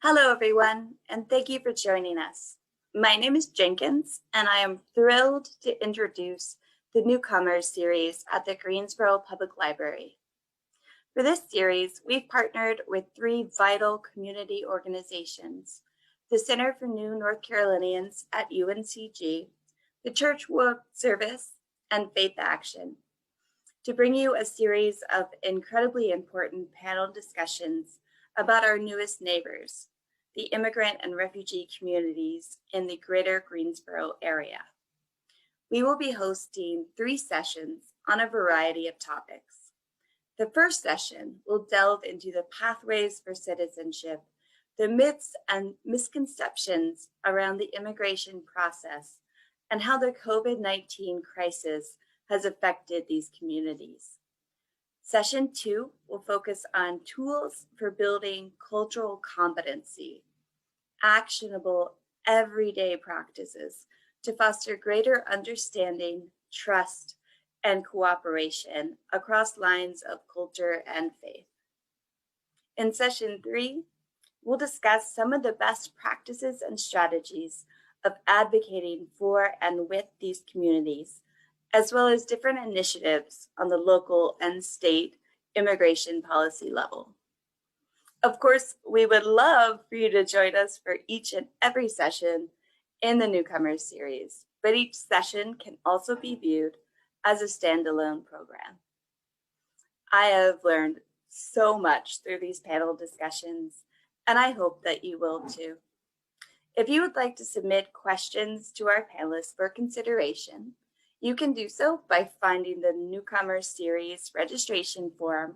Hello, everyone, and thank you for joining us. My name is Jenkins, and I am thrilled to introduce the Newcomers series at the Greensboro Public Library. For this series, we've partnered with three vital community organizations: the Center for New North Carolinians at UNCG, the Church World Service, and FaithAction, to bring you a series of incredibly important panel discussions about our newest neighbors, the immigrant and refugee communities in the greater Greensboro area. We will be hosting 3 sessions on a variety of topics. The first session will delve into the pathways for citizenship, the myths and misconceptions around the immigration process, and how the COVID-19 crisis has affected these communities. Session 2 will focus on tools for building cultural competency, actionable everyday practices to foster greater understanding, trust, and cooperation across lines of culture and faith. In Session 3, we'll discuss some of the best practices and strategies of advocating for and with these communities, as well as different initiatives on the local and state immigration policy level. Of course, we would love for you to join us for each and every session in the Newcomers series, but each session can also be viewed as a standalone program. I have learned so much through these panel discussions, and I hope that you will too. If you would like to submit questions to our panelists for consideration, you can do so by finding the Newcomers series registration form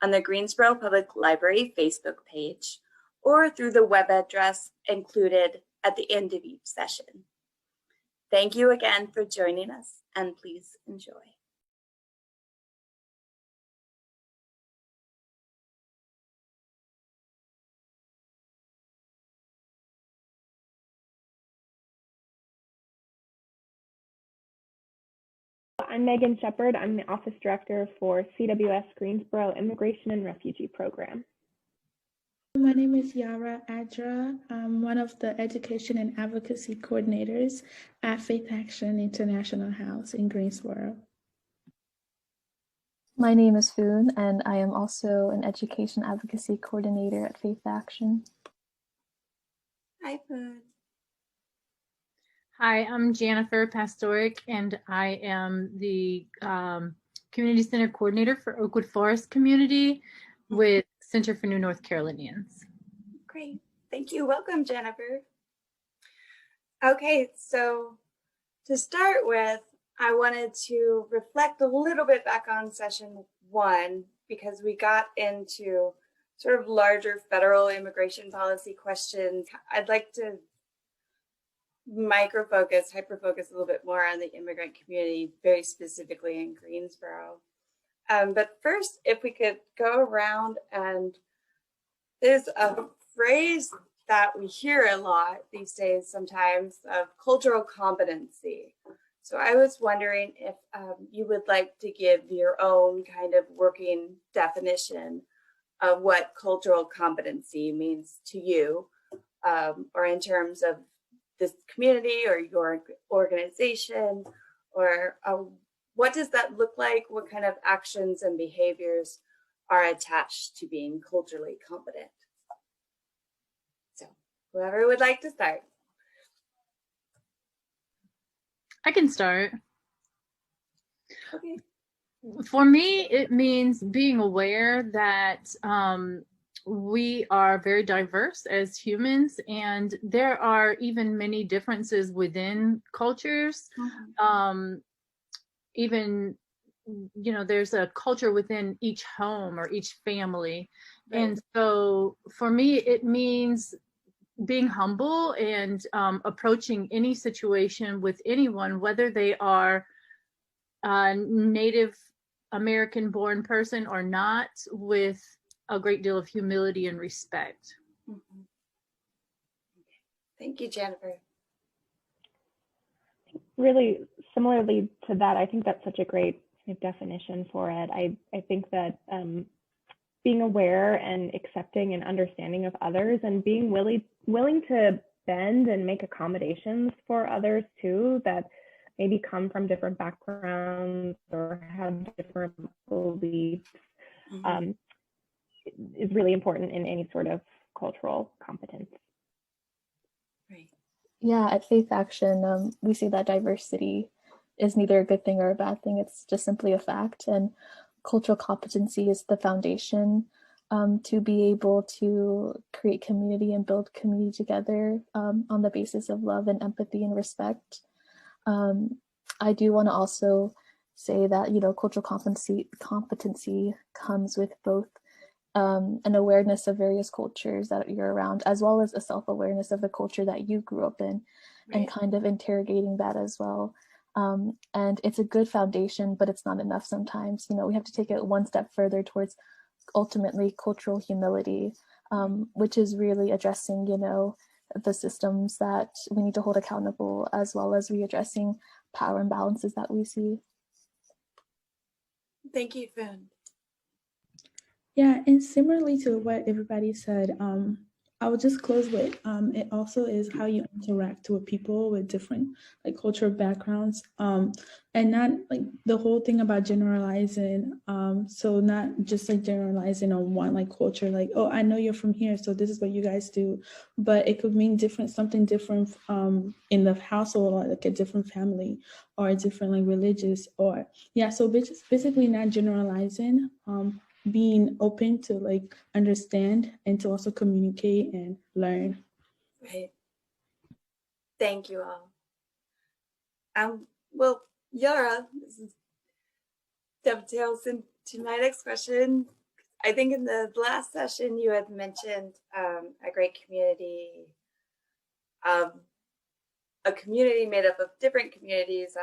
on the Greensboro Public Library Facebook page or through the web address included at the end of each session. Thank you again for joining us, and please enjoy. I'm Megan Shepard. I'm the Office Director for CWS Greensboro Immigration and Refugee Program. My name is Yara Adra. I'm one of the Education and Advocacy Coordinators at FaithAction International House in Greensboro. My name is Foon, and I am also an Education Advocacy Coordinator at FaithAction. Hi, Foon. Hi, I'm Jennifer Pastoric, and I am the Community Center Coordinator for Oakwood Forest Community with Center for New North Carolinians. Great, thank you. Welcome, Jennifer. Okay, so to start with, I wanted to reflect a little bit back on session 1 because we got into sort of larger federal immigration policy questions. I'd like to hyper-focus a little bit more on the immigrant community, very specifically in Greensboro. But first, if we could go around, and there's a phrase that we hear a lot these days sometimes of cultural competency. So I was wondering if you would like to give your own kind of working definition of what cultural competency means to you, or in terms of this community or your organization, or what does that look like? What kind of actions and behaviors are attached to being culturally competent? So whoever would like to start. I can start. Okay. For me, it means being aware that we are very diverse as humans, and there are even many differences within cultures. Even, you know, there's a culture within each home or each family. Right. And so for me, it means being humble and approaching any situation with anyone, whether they are a Native American born person or not, with a great deal of humility and respect. Mm-hmm. Thank you, Jennifer. Really similarly to that, I think that's such a great definition for it. I think that being aware and accepting and understanding of others, and being willing to bend and make accommodations for others too, that maybe come from different backgrounds or have different beliefs, is really important in any sort of cultural competence. Right. Yeah, at FaithAction, we see that diversity is neither a good thing or a bad thing. It's just simply a fact. And cultural competency is the foundation to be able to create community and build community together on the basis of love and empathy and respect. I do want to also say that, you know, cultural competency comes with both an awareness of various cultures that you're around, as well as a self-awareness of the culture that you grew up in, and kind of interrogating that as well. And it's a good foundation, but it's not enough sometimes. You know, we have to take it one step further towards ultimately cultural humility, which is really addressing, you know, the systems that we need to hold accountable, as well as readdressing power imbalances that we see. Thank you, Foon. Yeah, and similarly to what everybody said, I would just close with it also is how you interact with people with different like cultural backgrounds, and not like the whole thing about generalizing. So not just like generalizing on one like culture, like, oh, I know you're from here, so this is what you guys do, but it could mean something different in the household, or like a different family, or a different like religious, or yeah. So basically not generalizing. Being open to like understand and to also communicate and learn. Right. Thank you all. Well, Yara, this is dovetails into my next question. I think in the last session you had mentioned a great community, a community made up of different communities.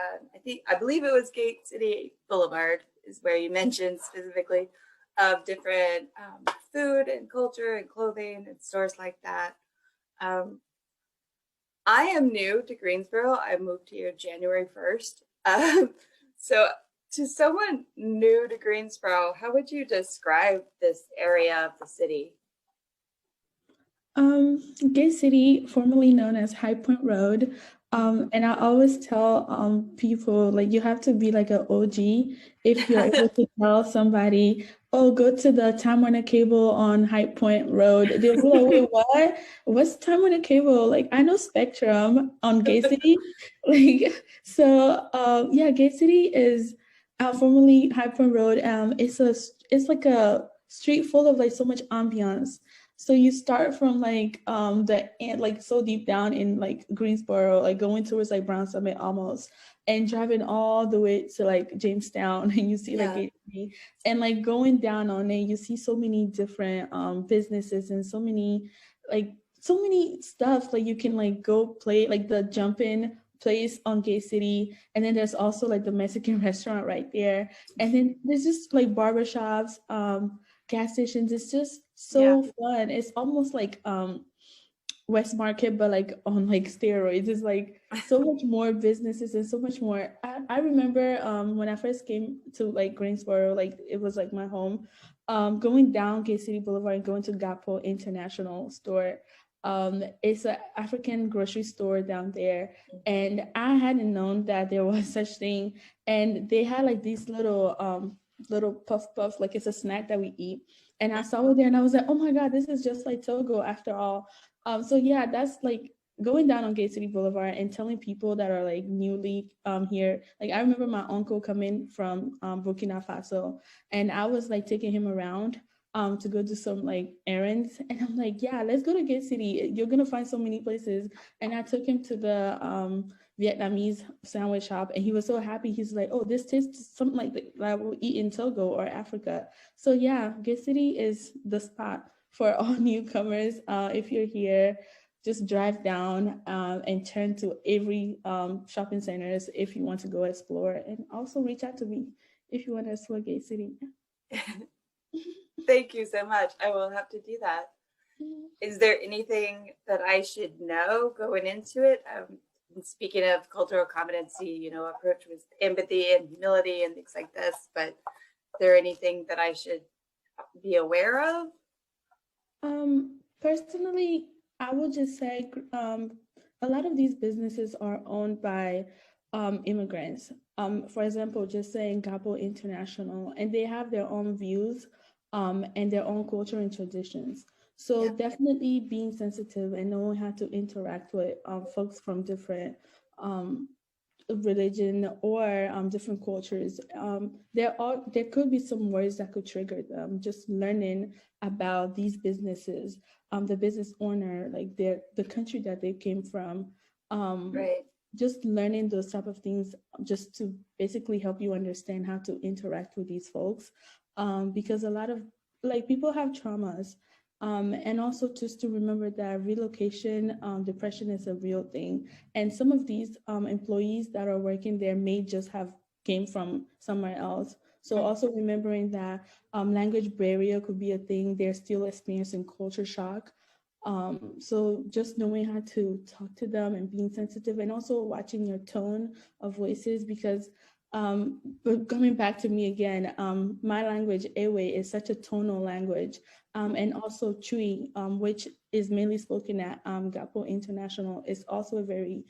I believe it was Gate City Boulevard is where you mentioned specifically, of different food and culture and clothing and stores like that. I am new to Greensboro. I moved here January 1st. So to someone new to Greensboro, how would you describe this area of the city? Gate City, formerly known as High Point Road. And I always tell people, like, you have to be like an OG if you're able to tell somebody, oh, go to the Time Warner Cable on High Point Road. They'll be like, wait, what? What's Time Warner Cable? Like, I know Spectrum on Gate City. Like, so yeah, Gate City is formerly High Point Road. It's like a street full of like so much ambiance. So you start from like like so deep down in like Greensboro, like going towards like Brown Summit almost, and driving all the way to like Jamestown, and you see like Gate City, and like going down on it, you see so many different businesses and so many stuff. Like you can like go play like the jumping place on Gate City, and then there's also like the Mexican restaurant right there, and then there's just like barbershops, gas stations. It's just so fun. It's almost like West Market, but like on like steroids. It's like so much more businesses and so much more. I remember when I first came to like Greensboro, like it was like my home, going down Gate City Boulevard and going to Gapo International Store. It's an African grocery store down there, and I hadn't known that there was such thing. And they had like these little puff, like it's a snack that we eat. And I saw it there, and I was like, oh my God, this is just like Togo after all. So yeah, that's like going down on Gate City Boulevard and telling people that are like newly here. Like I remember my uncle coming from Burkina Faso, and I was like taking him around to go do some like errands, and I'm like, yeah, let's go to Gate City. You're gonna find so many places. And I took him to the Vietnamese sandwich shop, and he was so happy. He's like, oh, this tastes something like that I will eat in Togo or Africa. So yeah, Gate City is the spot for all newcomers. If you're here, just drive down and turn to every shopping centers if you want to go explore, and also reach out to me if you want to explore Gate City. Thank you so much. I will have to do that. Is there anything that I should know going into it? Speaking of cultural competency, you know, approach with empathy and humility and things like this, but is there anything that I should be aware of? Personally, I would just say a lot of these businesses are owned by immigrants. For example, just saying Gabo International, and they have their own views and their own culture and traditions. So definitely being sensitive and knowing how to interact with folks from different religion or different cultures. There could be some words that could trigger them. Just learning about these businesses, the business owner, like the country that they came from. Right. Just learning those type of things, just to basically help you understand how to interact with these folks, because a lot of people have traumas. And also just to remember that relocation depression is a real thing. And some of these employees that are working there may just have came from somewhere else. So also remembering that language barrier could be a thing. They're still experiencing culture shock. So just knowing how to talk to them and being sensitive, and also watching your tone of voices, because but coming back to me again, my language, Ewe, is such a tonal language. And also Chui, which is mainly spoken at Gapo International, is also a very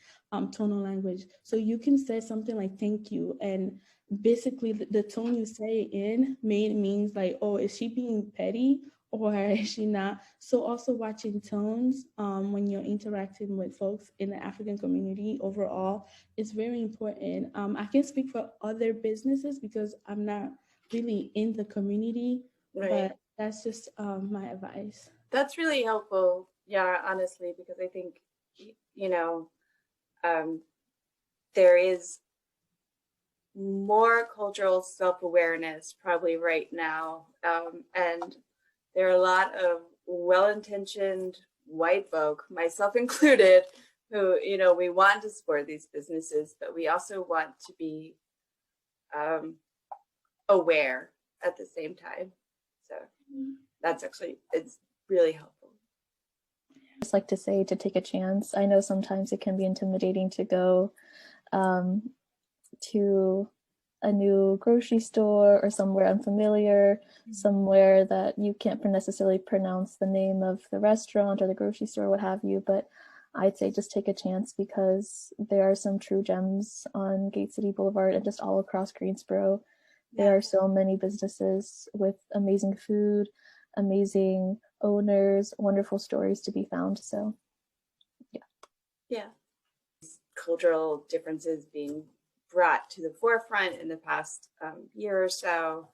tonal language. So you can say something like "thank you," and basically the tone you say it in means like, oh, is she being petty or is she not? So also watching tones when you're interacting with folks in the African community overall is very important. I can speak for other businesses because I'm not really in the community, but that's just my advice. That's really helpful, yeah, honestly, because I think, there is more cultural self-awareness probably right now. And there are a lot of well-intentioned white folk, myself included, who, we want to support these businesses, but we also want to be aware at the same time. So that's actually, it's really helpful. I just like to say to take a chance. I know sometimes it can be intimidating to go to a new grocery store or somewhere unfamiliar, somewhere that you can't necessarily pronounce the name of the restaurant or the grocery store, what have you. But I'd say just take a chance, because there are some true gems on Gate City Boulevard and just all across Greensboro. There are so many businesses with amazing food, amazing owners, wonderful stories to be found. So, yeah. Cultural differences being brought to the forefront in the past year or so,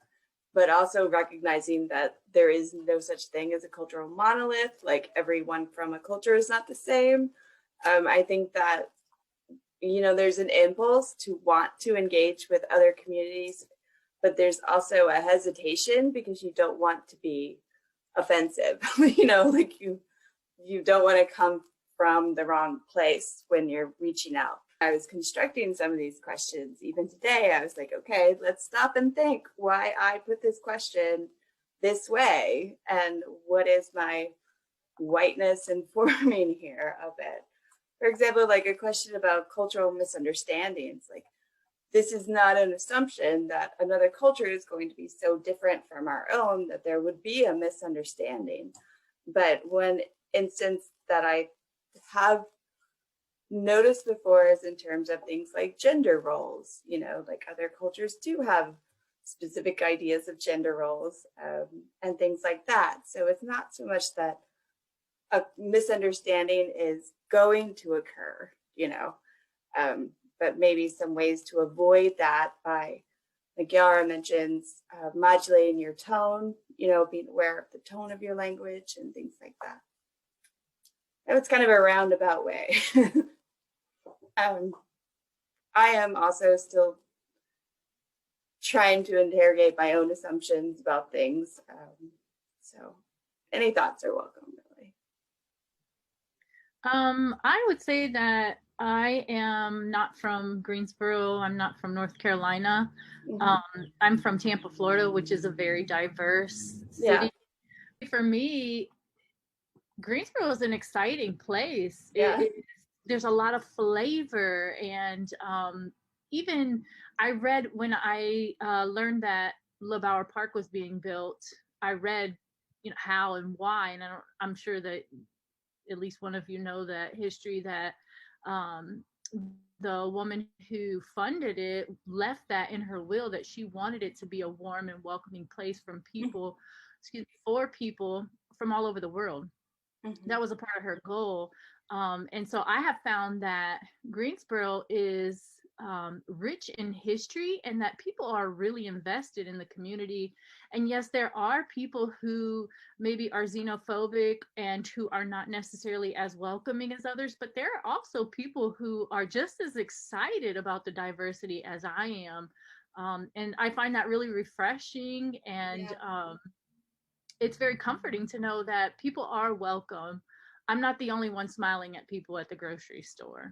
but also recognizing that there is no such thing as a cultural monolith, like everyone from a culture is not the same. I think that, there's an impulse to want to engage with other communities, but there's also a hesitation because you don't want to be offensive, like you don't want to come from the wrong place when you're reaching out. I was constructing some of these questions. Even today, I was like, okay, let's stop and think why I put this question this way, and what is my whiteness informing here of it. For example, like a question about cultural misunderstandings. Like, this is not an assumption that another culture is going to be so different from our own that there would be a misunderstanding. But one instance that I have noticed before is in terms of things like gender roles. Like other cultures do have specific ideas of gender roles and things like that. So it's not so much that a misunderstanding is going to occur, but maybe some ways to avoid that by, like Yara mentions, modulating your tone, being aware of the tone of your language and things like that. That was kind of a roundabout way. I am also still trying to interrogate my own assumptions about things. So any thoughts are welcome, really. I would say that I am not from Greensboro. I'm not from North Carolina. I'm from Tampa, Florida, which is a very diverse city. Yeah. For me, Greensboro is an exciting place. Yeah. There's a lot of flavor, and even I read when I learned that LeBauer Park was being built, I read, how and why, and I'm sure that at least one of you know that history, that the woman who funded it left that in her will, that she wanted it to be a warm and welcoming place from people, for people from all over the world. Mm-hmm. That was a part of her goal. And so I have found that Greensboro is rich in history, and that people are really invested in the community. And yes, there are people who maybe are xenophobic and who are not necessarily as welcoming as others, but there are also people who are just as excited about the diversity as I am. And I find that really refreshing, and it's very comforting to know that people are welcome. I'm not the only one smiling at people at the grocery store.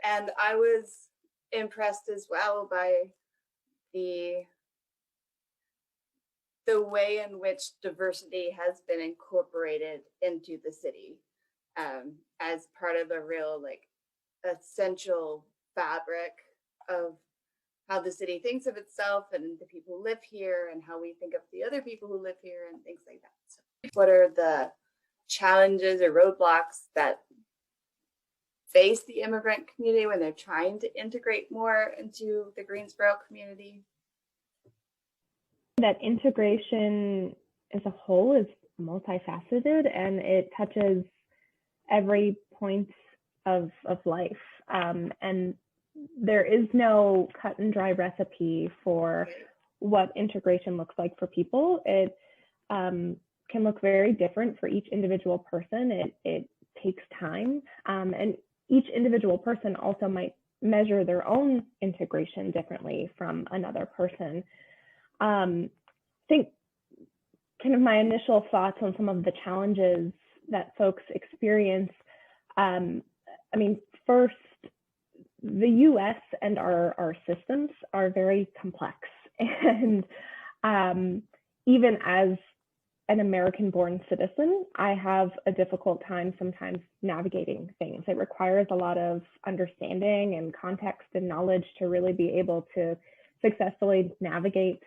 And I was impressed as well by the way in which diversity has been incorporated into the city as part of a real essential fabric of how the city thinks of itself and the people who live here, and how we think of the other people who live here and things like that. So what are the challenges or roadblocks that face the immigrant community when they're trying to integrate more into the Greensboro community? That integration as a whole is multifaceted, and it touches every point of life. And there is no cut and dry recipe for what integration looks like for people. It can look very different for each individual person. It takes time, and each individual person also might measure their own integration differently from another person. I think kind of my initial thoughts on some of the challenges that folks experience. First, the US and our systems are very complex. And even as an American-born citizen, I have a difficult time sometimes navigating things. It requires a lot of understanding and context and knowledge to really be able to successfully navigate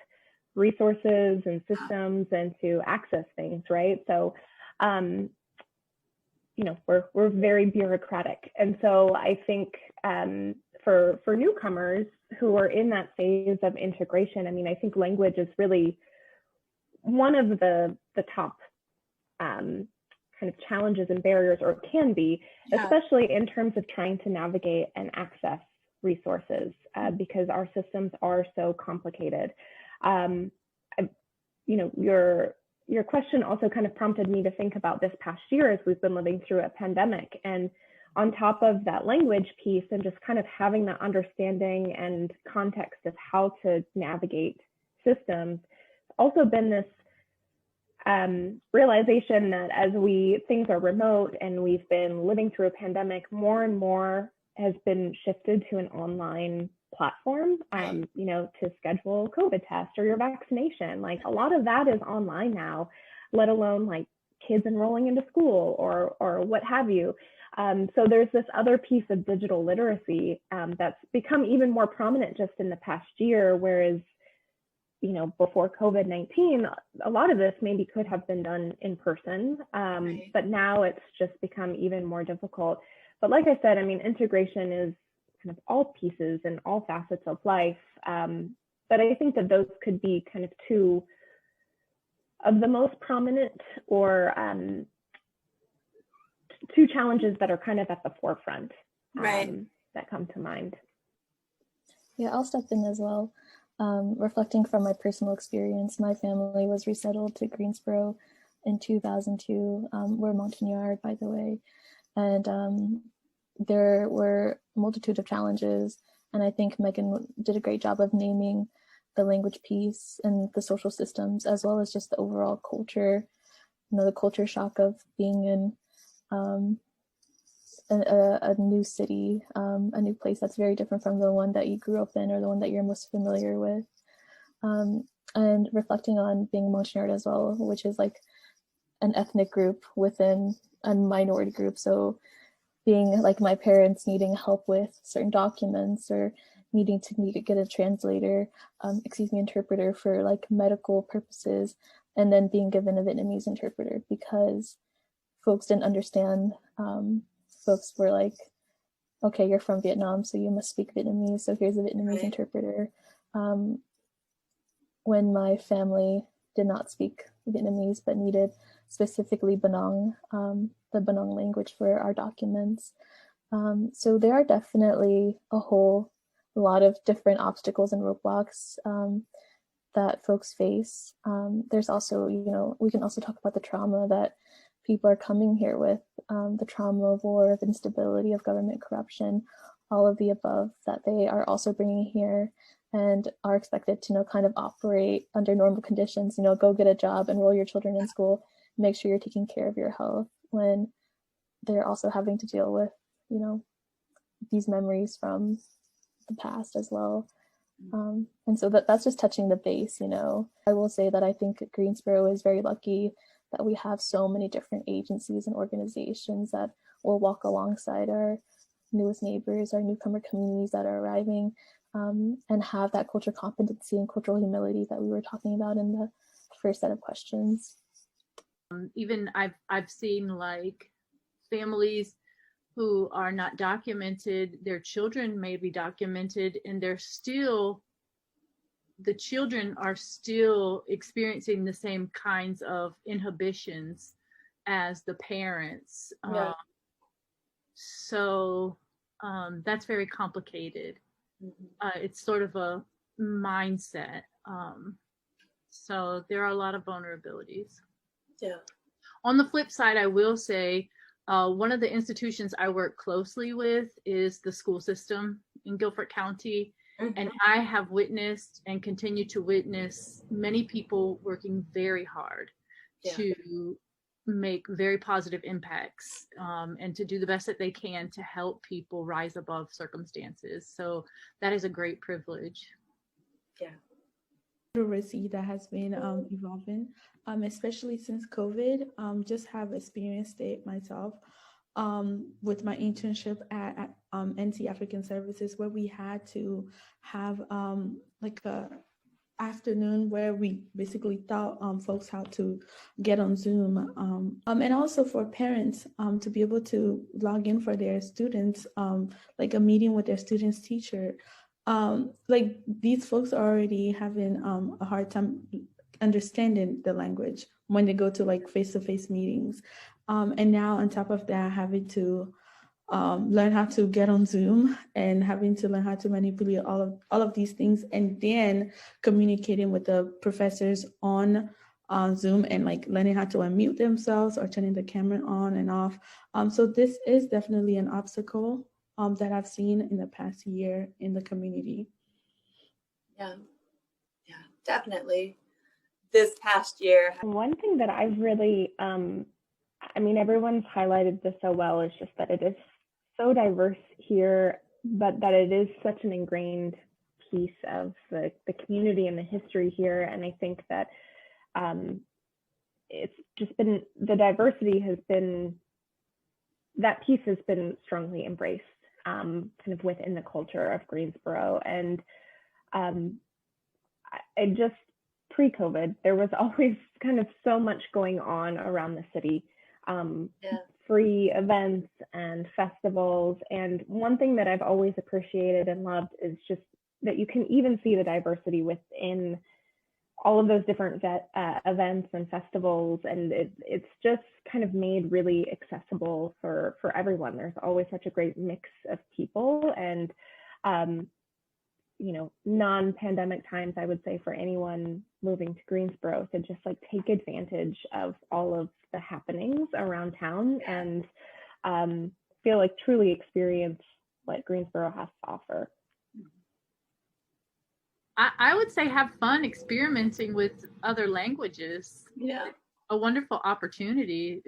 resources and systems and to access things, right? So, we're very bureaucratic. And so I think for newcomers who are in that phase of integration, I think language is really one of the top kind of challenges and barriers, or can be, especially in terms of trying to navigate and access resources, because our systems are so complicated. Your question also kind of prompted me to think about this past year as we've been living through a pandemic. And on top of that language piece and just kind of having the understanding and context of how to navigate systems, also been this realization that as things are remote and we've been living through a pandemic, more and more has been shifted to an online platform, to schedule a COVID test or your vaccination. Like a lot of that is online now, let alone like kids enrolling into school or what have you. So there's this other piece of digital literacy that's become even more prominent just in the past year, whereas before COVID-19, a lot of this maybe could have been done in person, but now it's just become even more difficult. But like I said, integration is kind of all pieces and all facets of life. But I think that those could be kind of two of the most prominent, or two challenges that are kind of at the forefront, that come to mind. Yeah, I'll step in as well. Reflecting from my personal experience, my family was resettled to Greensboro in 2002. We're Montagnard, by the way. And there were a multitude of challenges. And I think Megan did a great job of naming the language piece and the social systems, as well as just the overall culture, the culture shock of being in a new city, a new place that's very different from the one that you grew up in or the one that you're most familiar with. And reflecting on being Montagnard as well, which is like an ethnic group within a minority group. So being like my parents needing help with certain documents or needing to get a translator, interpreter for like medical purposes. and then being given a Vietnamese interpreter because folks didn't understand. Folks were like, okay, you're from Vietnam, so you must speak Vietnamese, so here's a Vietnamese interpreter. When my family did not speak Vietnamese but needed specifically Banong, the Banong language for our documents. So there are definitely a whole lot of different obstacles and roadblocks that folks face. There's also, we can also talk about the trauma that people are coming here with, the trauma of war, of instability, of government corruption, all of the above that they are also bringing here and are expected to kind of operate under normal conditions, go get a job, enroll your children in school, make sure you're taking care of your health, when they're also having to deal with, these memories from the past as well. And so that's just touching the base, I will say that I think Greensboro is very lucky that we have so many different agencies and organizations that will walk alongside our newest neighbors, our newcomer communities that are arriving, and have that cultural competency and cultural humility that we were talking about in the first set of questions. Even I've seen like families who are not documented, their children may be documented, and the children are still experiencing the same kinds of inhibitions as the parents. Yeah. So that's very complicated. It's sort of a mindset. So there are a lot of vulnerabilities. Yeah. On the flip side, I will say, one of the institutions I work closely with is the school system in Guilford County. And I have witnessed and continue to witness many people working very hard to make very positive impacts, and to do the best that they can to help people rise above circumstances. So that is a great privilege. Yeah. Literacy that has been evolving, especially since COVID. Just have experienced it myself with my internship at NC African Services, where we had to have like a afternoon where we basically taught folks how to get on Zoom, and also for parents to be able to log in for their students, like a meeting with their students' teacher. Like these folks are already having a hard time understanding the language when they go to like face-to-face meetings, and now on top of that, having to learn how to get on Zoom and having to learn how to manipulate all of these things, and then communicating with the professors on Zoom and like learning how to unmute themselves or turning the camera on and off. So this is definitely an obstacle that I've seen in the past year in the community. Yeah, definitely. This past year. One thing that I've really, everyone's highlighted this so well, is just that it is so diverse here, but that it is such an ingrained piece of the community and the history here. And I think that it's just been, the diversity has been, that piece has been strongly embraced kind of within the culture of Greensboro. And I just, pre-COVID, there was always kind of so much going on around the city. Free events and festivals. And one thing that I've always appreciated and loved is just that you can even see the diversity within all of those different events and festivals. And it's just kind of made really accessible for everyone. There's always such a great mix of people, and non-pandemic times, I would say, for anyone moving to Greensboro to just like take advantage of all of the happenings around town and feel like truly experience what Greensboro has to offer. I would say have fun experimenting with other languages. Yeah. A wonderful opportunity.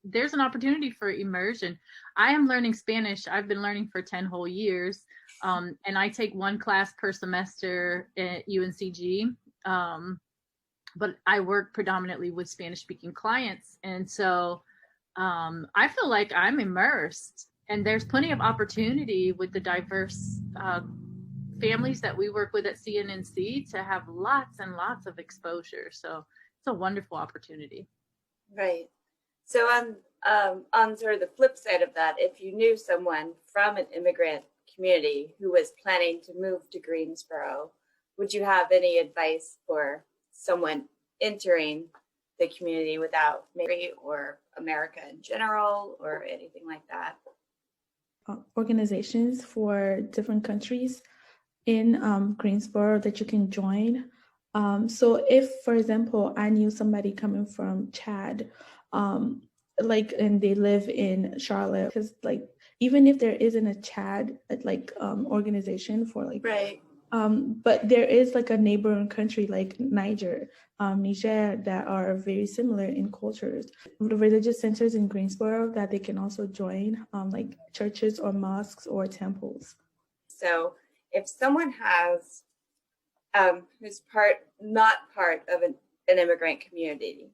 There's an opportunity for immersion. I am learning Spanish. I've been learning for 10 whole years. And I take one class per semester at UNCG. But I work predominantly with Spanish speaking clients. And so I feel like I'm immersed, and there's plenty of opportunity with the diverse families that we work with at CNNC to have lots and lots of exposure. So a wonderful opportunity. Right. So on sort of the flip side of that, if you knew someone from an immigrant community who was planning to move to Greensboro, would you have any advice for someone entering the community without maybe, or America in general, or anything like that? Organizations for different countries in Greensboro that you can join. So if, for example, I knew somebody coming from Chad, and they live in Charlotte, because even if there isn't a Chad organization for right. But there is a neighboring country like Niger that are very similar in cultures. Religious centers in Greensboro that they can also join, like churches or mosques or temples. So if someone has who's not part of an immigrant community,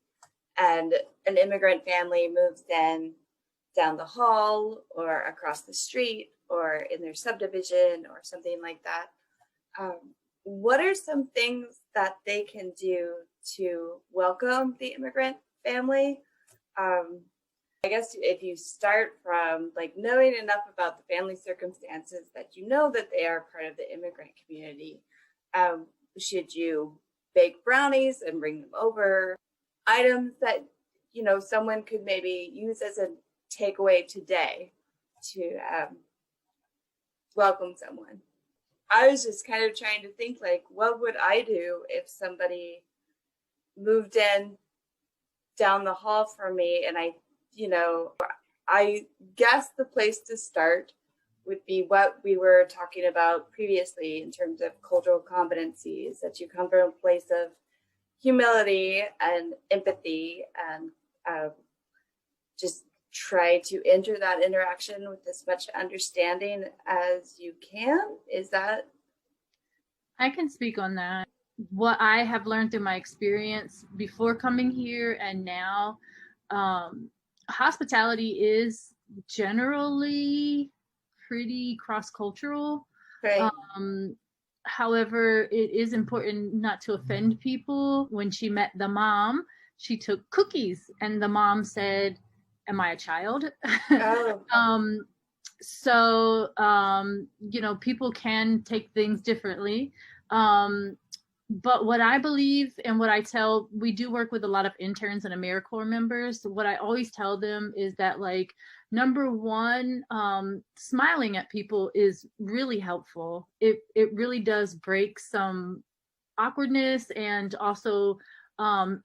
and an immigrant family moves in down the hall or across the street or in their subdivision or something like that, what are some things that they can do to welcome the immigrant family? I guess if you start from knowing enough about the family circumstances that you know that they are part of the immigrant community, should you bake brownies and bring them over? Items that someone could maybe use as a takeaway today to welcome someone. I was just kind of trying to think what would I do if somebody moved in down the hall from me, and I guess the place to start would be what we were talking about previously in terms of cultural competencies, that you come from a place of humility and empathy, and just try to enter that interaction with as much understanding as you can. Is that? I can speak on that. What I have learned through my experience before coming here and now, hospitality is generally pretty cross-cultural. Right. However, it is important not to offend people. When she met the mom, she took cookies, and the mom said, "Am I a child?" Oh. So people can take things differently. But what I believe and what I tell, we do work with a lot of interns and AmeriCorps members. What I always tell them is that number one, smiling at people is really helpful. It really does break some awkwardness, and also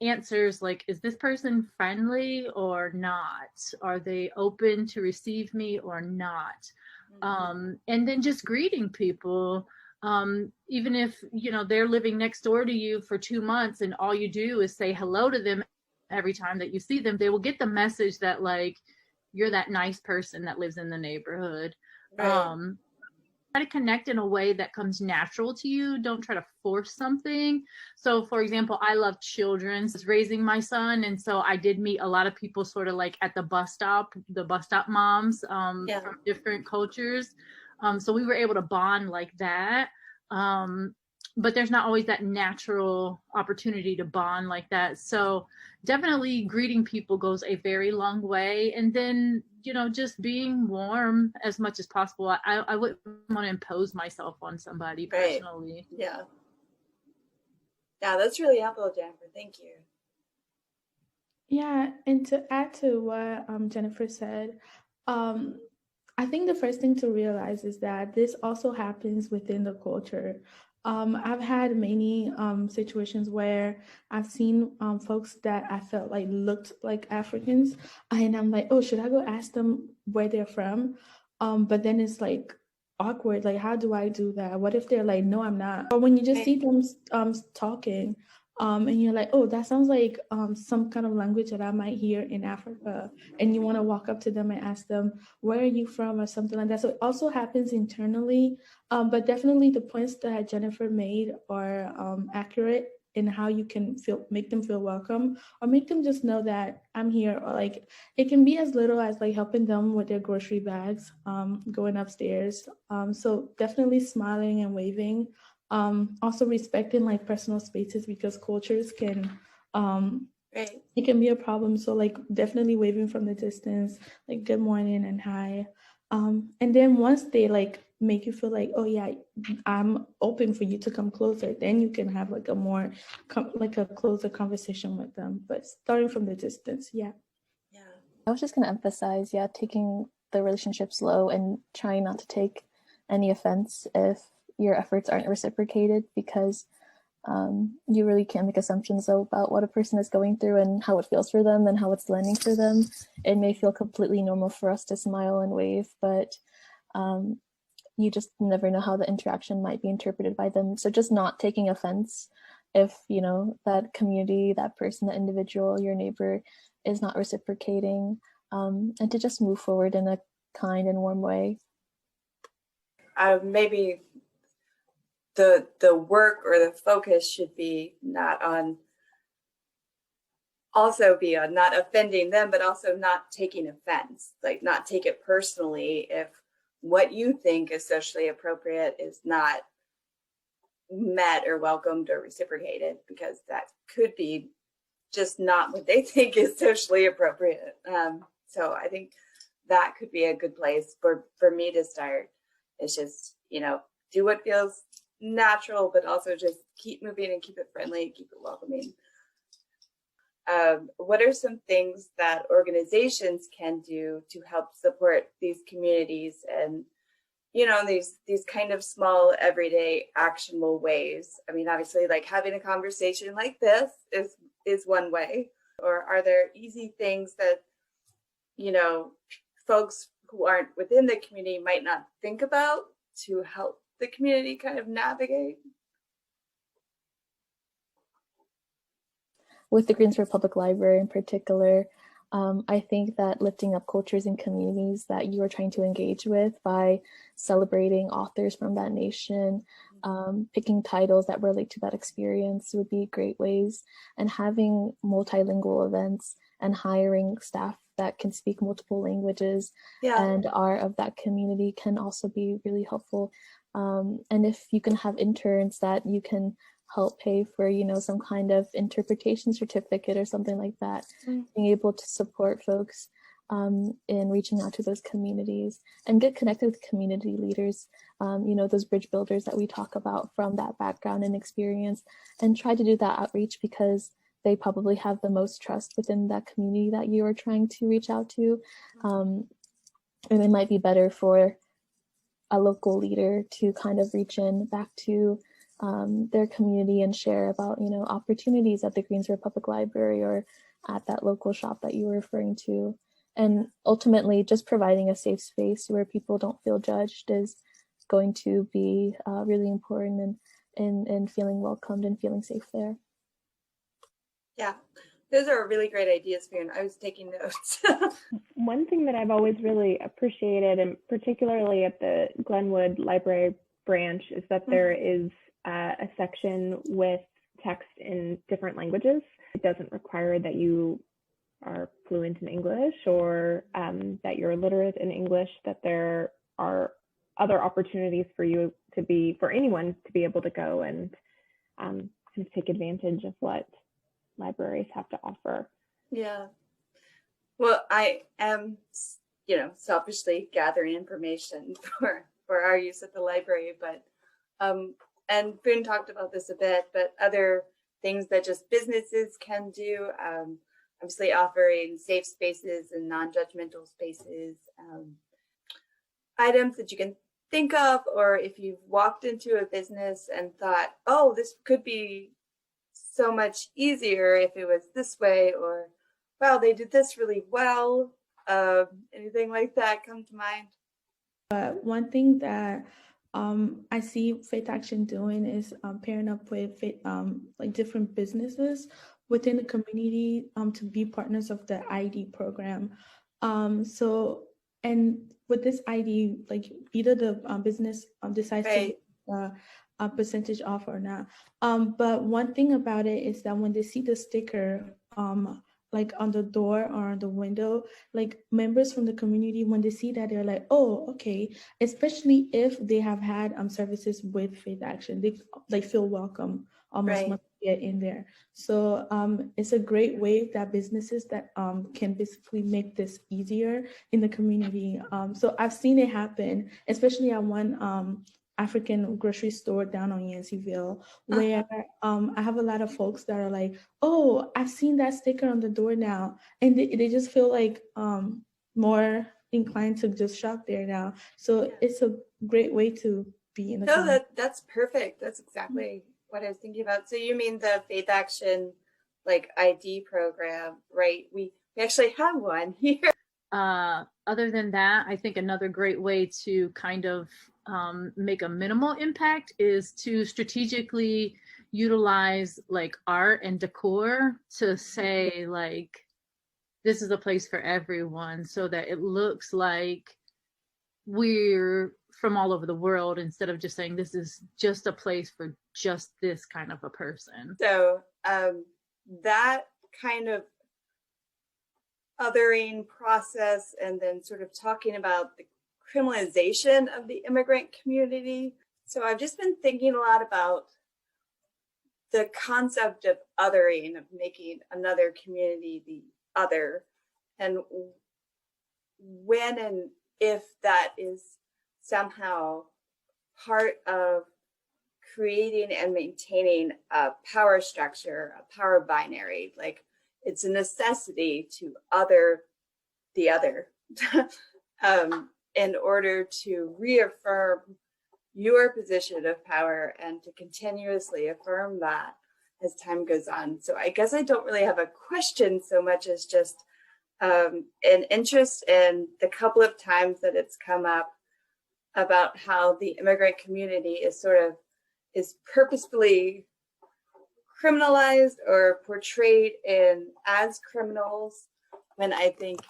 answers is this person friendly or not? Are they open to receive me or not? And then just greeting people, even if they're living next door to you for 2 months and all you do is say hello to them every time that you see them, they will get the message that you're that nice person that lives in the neighborhood. Right. Try to connect in a way that comes natural to you. Don't try to force something. So for example, I love children. I was raising my son, and so I did meet a lot of people sort of at the bus stop moms from different cultures. So we were able to bond like that. But there's not always that natural opportunity to bond like that. So definitely greeting people goes a very long way. And then, just being warm as much as possible. I wouldn't want to impose myself on somebody personally. Right. Yeah. Yeah, that's really helpful, Jennifer. Thank you. Yeah, and to add to what Jennifer said, I think the first thing to realize is that this also happens within the culture. I've had many situations where I've seen folks that I felt looked like Africans, and I'm like, oh, should I go ask them where they're from? But then it's awkward. How do I do that? What if they're like, no, I'm not? Or when you just see them talking, and you're like, oh, that sounds like some kind of language that I might hear in Africa, and you want to walk up to them and ask them, where are you from, or something like that. So it also happens internally, but definitely the points that Jennifer made are accurate in how you can make them feel welcome, or make them just know that I'm here. Or it can be as little as helping them with their grocery bags, going upstairs. So definitely smiling and waving. Also respecting personal spaces, because cultures can Right. it can be a problem. So like definitely waving from the distance, like good morning and hi. And then once they like make you feel like, oh yeah, I'm open for you to come closer, then you can have like a more like a closer conversation with them. But starting from the distance, yeah. Yeah. I was just going to emphasize, taking the relationship slow and trying not to take any offense if your efforts aren't reciprocated, because you really can't make assumptions about what a person is going through and how it feels for them and how it's landing for them. It may feel completely normal for us to smile and wave, but you just never know how the interaction might be interpreted by them. So just not taking offense if, that community, that person, that individual, your neighbor is not reciprocating, and to just move forward in a kind and warm way. Maybe the work or the focus should be not on not offending them, but also not taking offense, like not take it personally if what you think is socially appropriate is not met or welcomed or reciprocated, because that could be just not what they think is socially appropriate. So I think that could be a good place for me to start. It's just, do what feels natural, but also just keep moving and keep it friendly, keep it welcoming. What are some things that organizations can do to help support these communities and, these kind of small, everyday, actionable ways? I mean, obviously, like having a conversation like this is one way. Or are there easy things that, folks who aren't within the community might not think about to help the community kind of navigate? With the Greensboro Public Library in particular, I think that lifting up cultures and communities that you are trying to engage with by celebrating authors from that nation, picking titles that relate to that experience would be great ways, and having multilingual events and hiring staff that can speak multiple languages and are of that community can also be really helpful. And if you can have interns that you can help pay for, some kind of interpretation certificate or something like that, being able to support folks in reaching out to those communities and get connected with community leaders, those bridge builders that we talk about from that background and experience, and try to do that outreach because they probably have the most trust within that community that you are trying to reach out to. And it might be better for a local leader to kind of reach in back to their community and share about, opportunities at the Greensboro Public Library or at that local shop that you were referring to. And ultimately, just providing a safe space where people don't feel judged is going to be really important in feeling welcomed and feeling safe there. Yeah, those are really great ideas, Boone. I was taking notes. One thing that I've always really appreciated, and particularly at the Glenwood Library branch, is that there is a section with text in different languages. It doesn't require that you are fluent in English or that you're literate in English, that there are other opportunities for anyone to be able to go and kind of take advantage of what libraries have to offer. Yeah. Well, I am, selfishly gathering information for our use at the library, but and Boone talked about this a bit, but other things that just businesses can do, obviously offering safe spaces and non-judgmental spaces, items that you can think of, or if you've walked into a business and thought, oh, this could be so much easier if it was this way, or wow, they did this really well. Anything like that come to mind? But one thing that I see FaithAction doing is pairing up with like different businesses within the community to be partners of the ID program. So, and with this ID, like either the business decides to a percentage off or not. But one thing about it is that when they see the sticker like on the door or on the window, like members from the community, when they see that, they're like, oh, okay. Especially if they have had services with FaithAction, they feel welcome almost once they get in there. So it's a great way that businesses that can basically make this easier in the community. So I've seen it happen, especially at one African grocery store down on Yanceyville, where I have a lot of folks that are like, oh, I've seen that sticker on the door now. And they just feel like more inclined to just shop there now. So it's a great way to be in the community. That's perfect. That's exactly what I was thinking about. So you mean the FaithAction like ID program, right? We actually have one here. Other than that, I think another great way to kind of make a minimal impact is to strategically utilize like art and decor to say like, this is a place for everyone, so that it looks like we're from all over the world instead of just saying this is just a place for just this kind of a person. So that kind of othering process, and then sort of talking about the criminalization of the immigrant community. So I've just been thinking a lot about the concept of othering, of making another community the other, and when and if that is somehow part of creating and maintaining a power structure, a power binary. Like it's a necessity to other the other in order to reaffirm your position of power and to continuously affirm that as time goes on. So I guess I don't really have a question so much as just an interest in the couple of times that it's come up about how the immigrant community is purposefully criminalized or portrayed as criminals, when I think,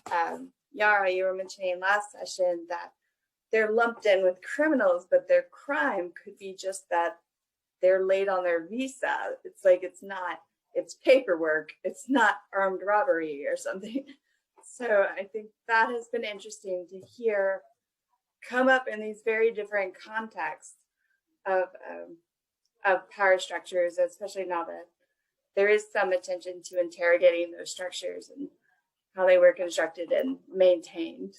Yara, you were mentioning last session that they're lumped in with criminals, but their crime could be just that they're late on their visa. It's like, it's paperwork. It's not armed robbery or something. So I think that has been interesting to hear come up in these very different contexts of power structures, especially now that there is some attention to interrogating those structures and how they were constructed and maintained.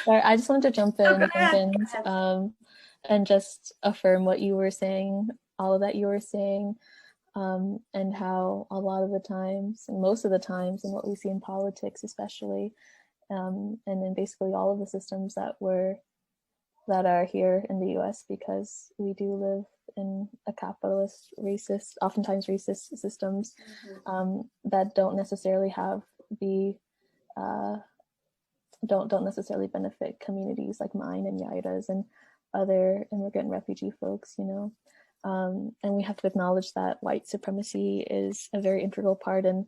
Sorry, I just wanted to jump in and just affirm what you were saying, all of that you were saying, and how a lot of the times, and most of the times, and what we see in politics especially, and in basically all of the systems that are here in the US, because we do live in a capitalist, racist, oftentimes racist systems that don't necessarily have don't necessarily benefit communities like mine and Yaida's and other immigrant and refugee folks, you know. And we have to acknowledge that white supremacy is a very integral part in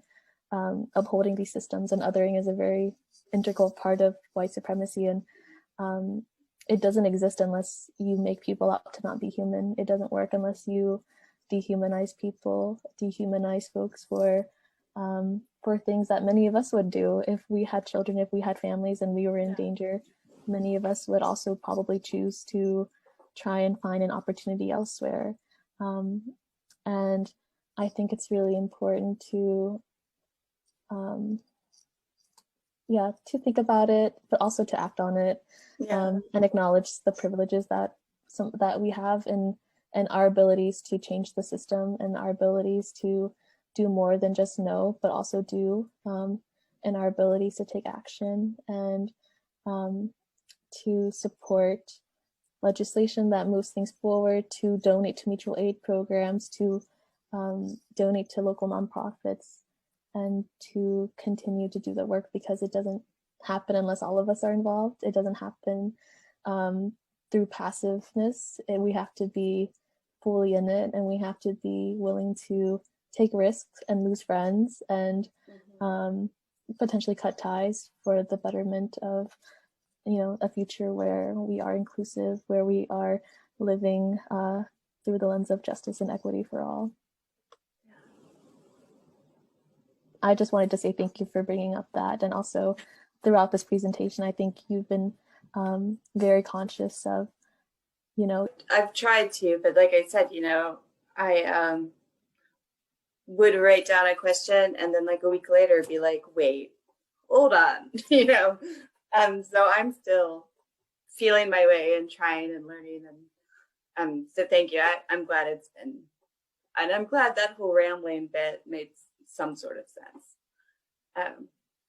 upholding these systems, and othering is a very integral part of white supremacy. And it doesn't exist unless you make people out to not be human. It doesn't work unless you dehumanize people, dehumanize folks for things that many of us would do if we had children, if we had families and we were in danger. Many of us would also probably choose to try and find an opportunity elsewhere. And I think it's really important to think about it, but also to act on it, and acknowledge the privileges that we have and our abilities to change the system, and our abilities to do more than just know, but also do, and our abilities to take action and to support legislation that moves things forward, to donate to mutual aid programs, to donate to local nonprofits, and to continue to do the work, because it doesn't happen unless all of us are involved. It doesn't happen through passiveness. We have to be fully in it, and we have to be willing to take risks and lose friends and potentially cut ties for the betterment of, you know, a future where we are inclusive, where we are living through the lens of justice and equity for all. I just wanted to say thank you for bringing up that. And also throughout this presentation, I think you've been very conscious of, you know. I've tried to, but like I said, you know, I would write down a question and then like a week later be like, wait, hold on, you know. So I'm still feeling my way and trying and learning, and so thank you. I'm glad it's been, and I'm glad that whole rambling bit made some sort of sense,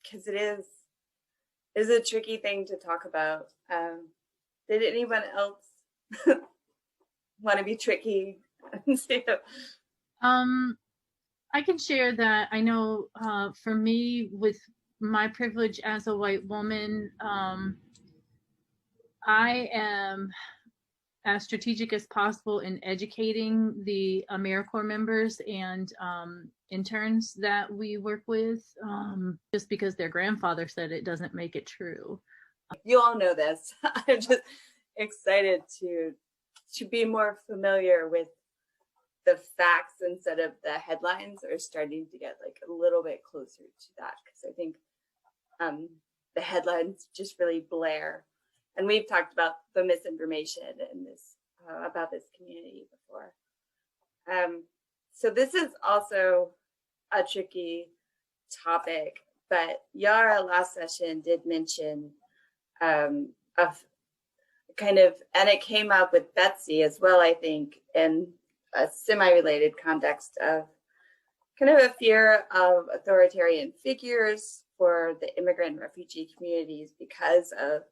because it is a tricky thing to talk about. Did anyone else want to be tricky? I can share that. I know for me, with my privilege as a white woman, I am as strategic as possible in educating the AmeriCorps members and interns that we work with. Just because their grandfather said it doesn't make it true. You all know this. I'm just excited to be more familiar with the facts instead of the headlines, or starting to get like a little bit closer to that, because I think the headlines just really blare. And we've talked about the misinformation in this about this community before. So this is also a tricky topic, but Yara last session did mention of kind of, and it came up with Betsy as well, I think, in a semi-related context of kind of a fear of authoritarian figures for the immigrant and refugee communities because of,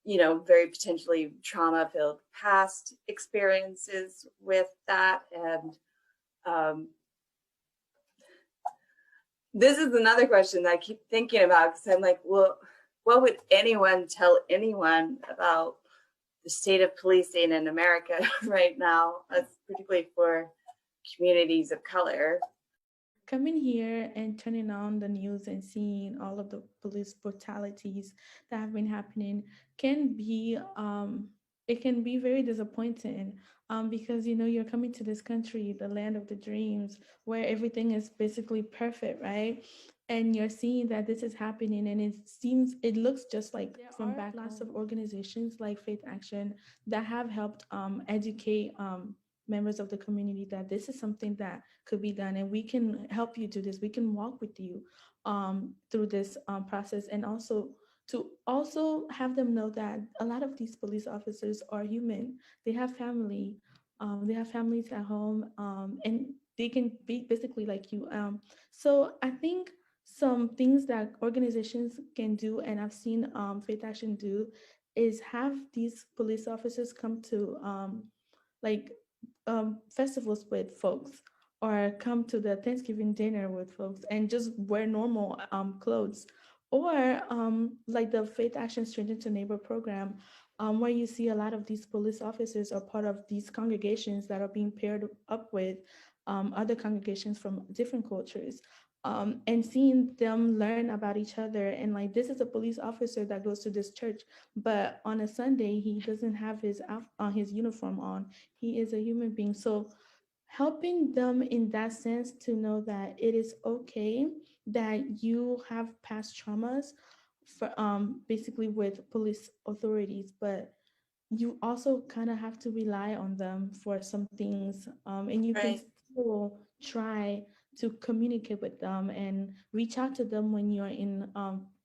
you know, very potentially trauma-filled past experiences with that. And this is another question that I keep thinking about, because I'm like, well, what would anyone tell anyone about the state of policing in America right now, particularly for communities of color? Coming here and turning on the news and seeing all of the police brutalities that have been happening can be it can be very disappointing, because you know, you're coming to this country, the land of the dreams, where everything is basically perfect, right? And you're seeing that this is happening, and it looks just like from back. Lots of organizations like FaithAction that have helped educate members of the community that this is something that could be done, and we can help you do this. We can walk with you through this process, and also have them know that a lot of these police officers are human. They have family, they have families at home, and they can be basically like you. So I think some things that organizations can do, and I've seen FaithAction do, is have these police officers come to like festivals with folks, or come to the Thanksgiving dinner with folks and just wear normal clothes, or like the FaithAction Stranger to Neighbor program, where you see a lot of these police officers are part of these congregations that are being paired up with other congregations from different cultures. And seeing them learn about each other, and like, this is a police officer that goes to this church, but on a Sunday he doesn't have his uniform on. He is a human being. So helping them in that sense to know that it is okay that you have past traumas for basically with police authorities, but you also kind of have to rely on them for some things, and you can Right. still try to communicate with them and reach out to them when you're in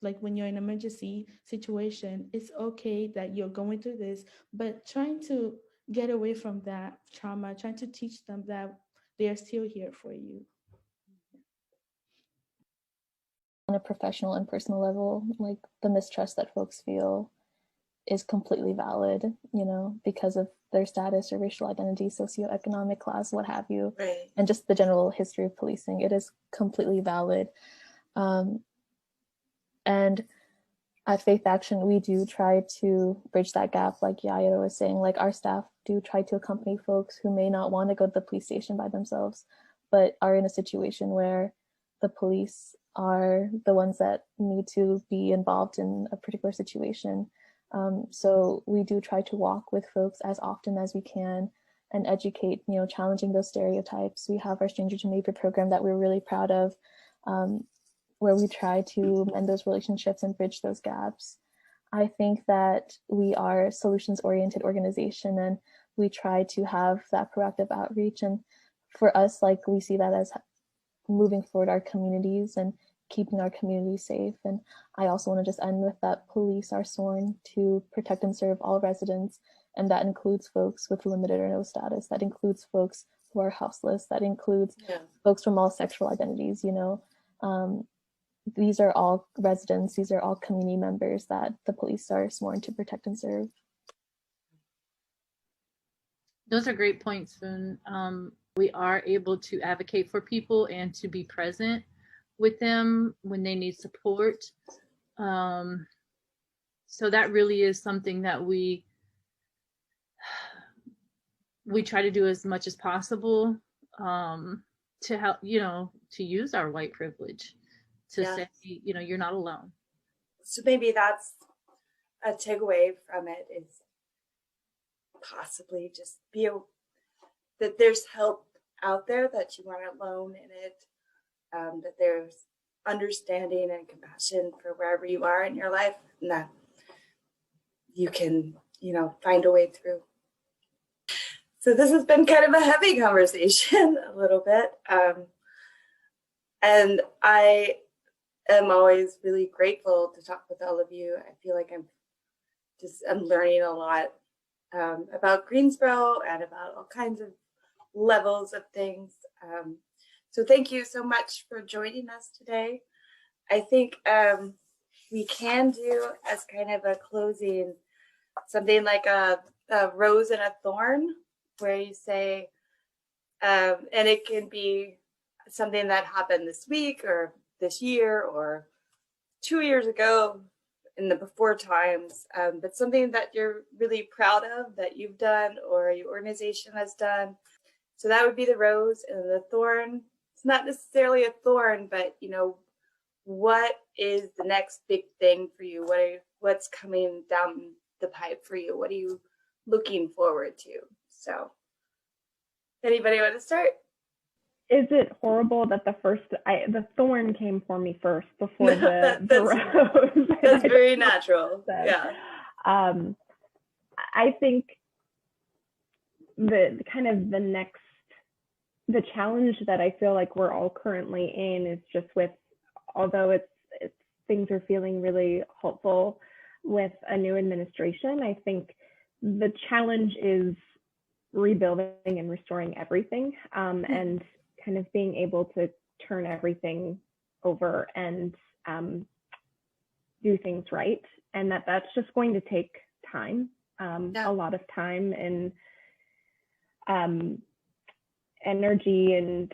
like when you're in an emergency situation. It's okay that you're going through this, but trying to get away from that trauma, trying to teach them that they are still here for you. On a professional and personal level, like, the mistrust that folks feel is completely valid, you know, because of their status or racial identity, socioeconomic class, what have you, Right. and just the general history of policing. It is completely valid. And at FaithAction, we do try to bridge that gap, like Yaya was saying. Like, our staff do try to accompany folks who may not want to go to the police station by themselves, but are in a situation where the police are the ones that need to be involved in a particular situation. So we do try to walk with folks as often as we can and educate, you know, challenging those stereotypes. We have our Stranger to Neighbor program that we're really proud of, where we try to mend those relationships and bridge those gaps. I think that we are a solutions-oriented organization, and we try to have that proactive outreach. And for us, like, we see that as moving forward our communities and keeping our community safe. And I also want to just end with that police are sworn to protect and serve all residents, and that includes folks with limited or no status, that includes folks who are houseless, that includes folks from all sexual identities, you know. These are all residents, these are all community members that the police are sworn to protect and serve. Those are great points, Foon. We are able to advocate for people and to be present with them when they need support. So that really is something that we try to do as much as possible, to help, you know, to use our white privilege to say, you know, you're not alone. So maybe that's a takeaway from it, is possibly just that there's help out there, that you aren't alone in it, that there's understanding and compassion for wherever you are in your life, and that you can, you know, find a way through. So this has been kind of a heavy conversation, a little bit, and I am always really grateful to talk with all of you. I feel like I'm learning a lot about Greensboro and about all kinds of levels of things. So thank you so much for joining us today. I think we can do, as kind of a closing, something like a rose and a thorn, where you say, and it can be something that happened this week or this year or 2 years ago in the before times, but something that you're really proud of that you've done or your organization has done. So that would be the rose. And the thorn, it's not necessarily a thorn, but, you know, what is the next big thing for you? What's coming down the pipe for you? What are you looking forward to? So anybody want to start? Is it horrible that the thorn came for me first before the rose? That's very natural. So, yeah. I think the challenge that I feel like we're all currently in is just with, although it's things are feeling really hopeful with a new administration, I think the challenge is rebuilding and restoring everything, and kind of being able to turn everything over and do things right. And that's just going to take time, a lot of time and energy, and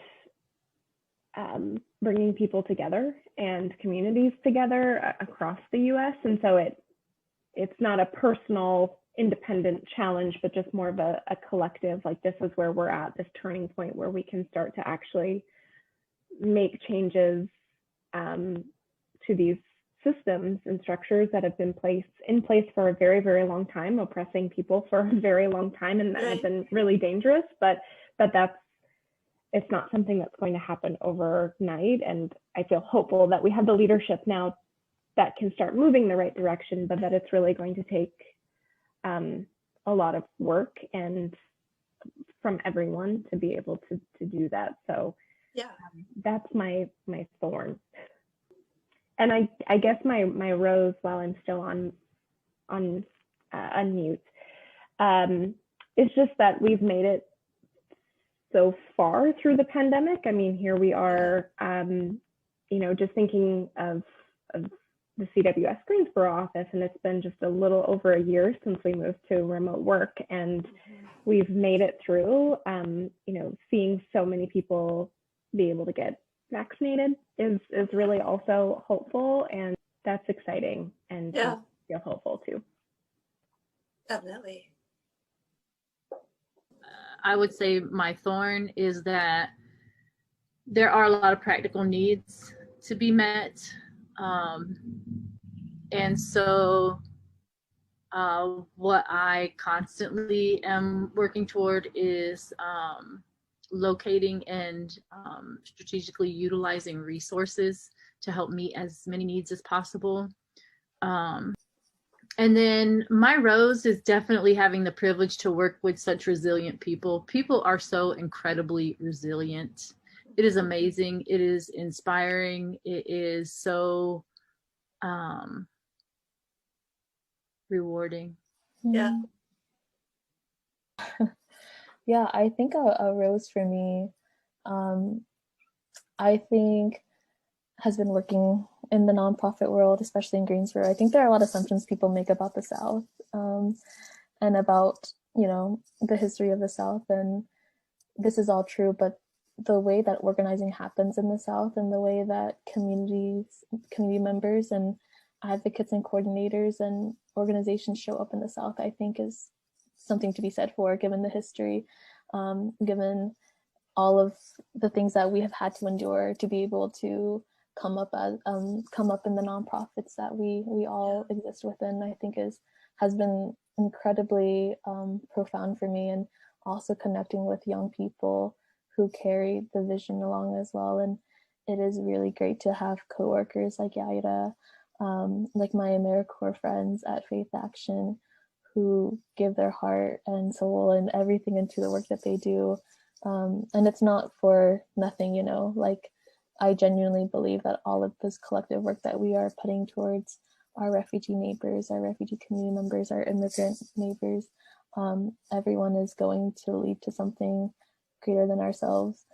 bringing people together and communities together across the US. And so it's not a personal independent challenge, but just more of a collective, like, this is where we're at, this turning point where we can start to actually make changes to these systems and structures that have been in place for a very, very long time, oppressing people for a very long time, and that have been really dangerous, but it's not something that's going to happen overnight. And I feel hopeful that we have the leadership now that can start moving the right direction, but that it's really going to take a lot of work and from everyone to be able to do that. So that's my thorn. And I guess my rose, while I'm still on unmute, it's just that we've made it so far through the pandemic. I mean, here we are, you know, just thinking of the CWS Greensboro office, and it's been just a little over a year since we moved to remote work, and we've made it through. You know, seeing so many people be able to get vaccinated is really also hopeful, and that's exciting, and I feel hopeful too. Definitely. I would say my thorn is that there are a lot of practical needs to be met. And so what I constantly am working toward is locating and strategically utilizing resources to help meet as many needs as possible. And then my rose is definitely having the privilege to work with such resilient people. People are so incredibly resilient. It is amazing. It is inspiring. It is so rewarding. Yeah. Yeah, I think a rose for me, I think has been working in the nonprofit world, especially in Greensboro. I think there are a lot of assumptions people make about the South, and about, you know, the history of the South, and this is all true, but the way that organizing happens in the South and the way that community members and advocates and coordinators and organizations show up in the South, I think is something to be said for, given the history, given all of the things that we have had to endure to be able to come up in the nonprofits that we all exist within. I think has been incredibly profound for me, and also connecting with young people who carry the vision along as well. And it is really great to have coworkers like Yaira, like my AmeriCorps friends at FaithAction, who give their heart and soul and everything into the work that they do. And it's not for nothing, you know, like I genuinely believe that all of this collective work that we are putting towards our refugee neighbors, our refugee community members, our immigrant neighbors, everyone is going to lead to something greater than ourselves.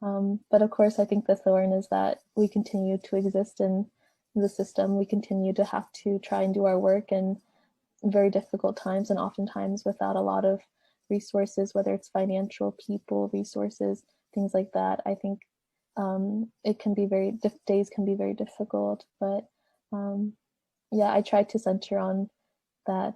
But of course, I think the thorn is that we continue to exist in the system. We continue to have to try and do our work in very difficult times, and oftentimes without a lot of resources, whether it's financial, people, resources, things like that. I think it can be days can be very difficult, but yeah, I try to center on that,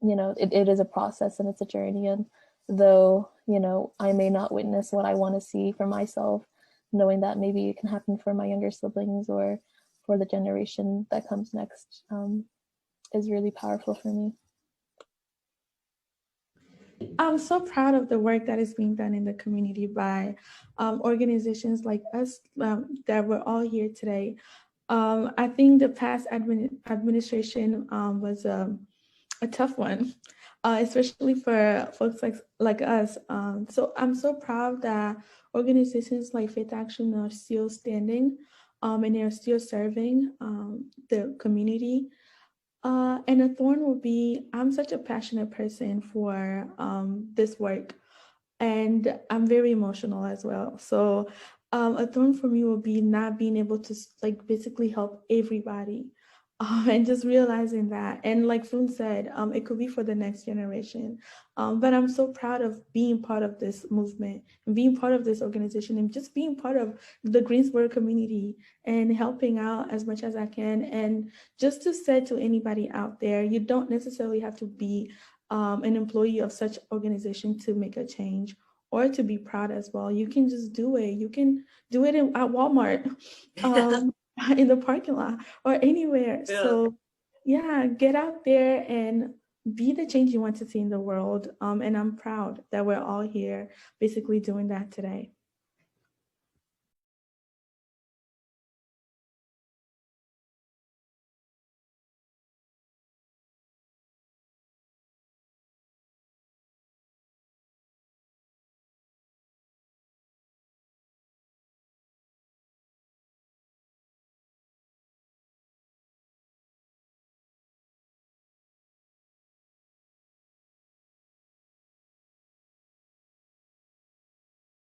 you know, it is a process and it's a journey. And though, you know, I may not witness what I want to see for myself, knowing that maybe it can happen for my younger siblings or for the generation that comes next, is really powerful for me. I'm so proud of the work that is being done in the community by organizations like us that we're all here today. I think the past administration was a tough one, especially for folks like us. So I'm so proud that organizations like FaithAction are still standing, and they're still serving the community. And a thorn will be, I'm such a passionate person for this work, and I'm very emotional as well. So a thorn for me will be not being able to like basically help everybody, and just realizing that. And like Foon said, it could be for the next generation. But I'm so proud of being part of this movement and being part of this organization and just being part of the Greensboro community and helping out as much as I can. And just to say to anybody out there, you don't necessarily have to be an employee of such organization to make a change or to be proud as well. You can just do it. You can do it at Walmart, in the parking lot or anywhere. Yeah. So yeah, get out there and be the change you want to see in the world. And I'm proud that we're all here basically doing that today.